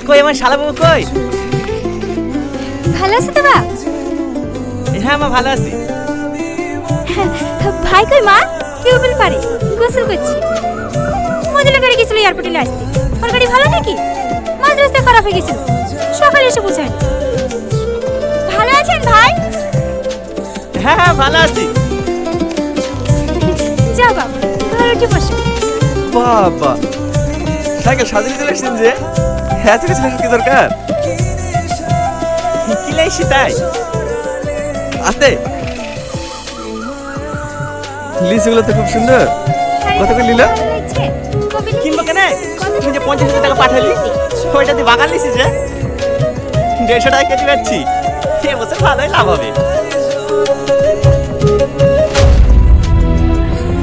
কই আমার শালাবাবু কই? ভালো আছো তো বা? হ্যাঁ মা ভালো আছি। ভাই কই মা? কেউ বল পারে গোসল করছি। মজুলা গাড়ি গেছিল এয়ারপোর্টে আসতে। ওর গাড়ি ভালো নাকি? মাঝ রাস্তায় খারাপ হয়ে গেছিল। সকালে এসে পৌঁছায়। ভালো আছেন ভাই? হ্যাঁ হ্যাঁ ভালো আছি। যাও বাবা, ঘরে উঠে বসো। বাবা সাইকেল সাজিয়ে চলে এসেছেন যে, হ্যাঁ থেকে ছিল কি দরকার? কি লাইছি তাই? আস্তে লিচুগুলো তো খুব সুন্দর। কত করে নিল? কিনবো কেন? তুমি যে 50,000 টাকা পাঠালি ওইটা দিয়ে বাগান লিছি যে 150 টাকা কেটে পাচ্ছি। এবছর ভালোই লাভ হবে।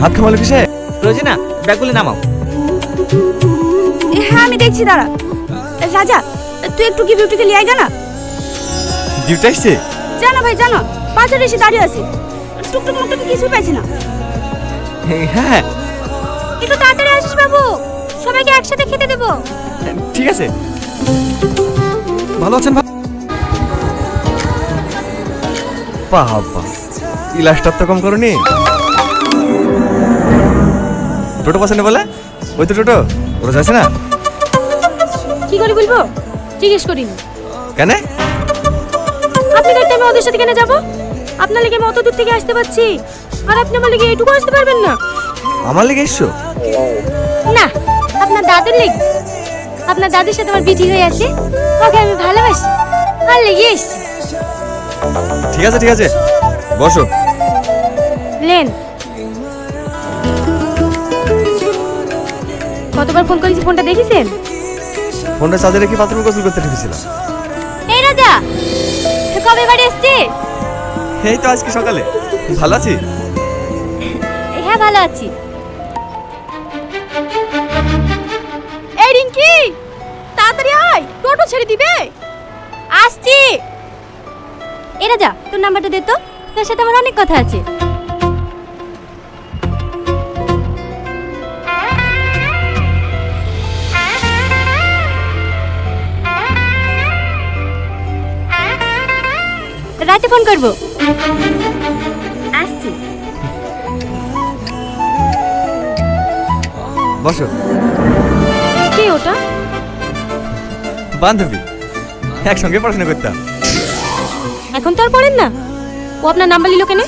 হাত খামালো কিসে? রোজিনা ব্যাগগুলো নামাও। হ্যাঁ আমি দেখছি, দাঁড়া। রাজা, তুই একটু কি বিউটিকে নিয়ে আয় না। ডিউটি আসছে? জানো ভাই জানো, বাজারে এসে দাঁড়িয়ে আছি। টুকটুক মুকটুক কিছুই পাইছি না। হ্যাঁ একটু তাড়াতাড়ি আসিস বাবু, সবাইকে একসাথে খেতে দেবো। ঠিক আছে। ভালো আছেন ভাই? বাবা ইলাস্টার তো কম করনি। টোটো পছন্দ বলে? ওই তো টোটো, ওরা যাচ্ছে না? কি করে বলবো, জিজ্ঞেস করিনি। কেন? আপনি দেখতে আমি ওদের সাথে কেন যাবো? আপনার লেগে আমি অত দূর থেকে আসতে পারছি, আর আপনি আমার লেগে এইটুকু আসতে পারবেন না? আমার লেগে এসছো? না, আপনার দাদুর লেগে। আপনার দাদুর সাথে আমার বিটি হয়ে আছে, ওকে আমি ভালোবাসি, আর লেগে এসছি। ঠিক আছে ঠিক আছে, বসো। লেন। কতবার ফোন করেছি, ফোনটা দেখেছেন? ফোনটা চার্জে রেখে বাথরুমে গোসল করতে ঢুকেছিলাম। এই রাজা, কবে বাড়ি এসছে? এই তো আজকে সকালে। ভালো আছি? হ্যাঁ ভালো আছি। এই রিঙ্কি, তাড়াতাড়ি আয়, টোটো ছেড়ে দিবে। আসছি। এই রাজা, তোর নাম্বারটা দে তো, তোর সাথে আমার অনেক কথা আছে। রাতে ফোন করব। আসছি। বসো। কে ওটা? বান্ধবী, একসঙ্গে পড়াশোনা করতাম। এখন তো আর পড়েন না। ও আপনার নাম্বার নিল কেন?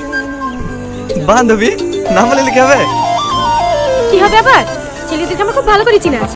বান্ধবী নাম বলে লিখে হবে? কি হবে আবার? ছেলেদেরকে আমার খুব ভালো করে চিনা আছে।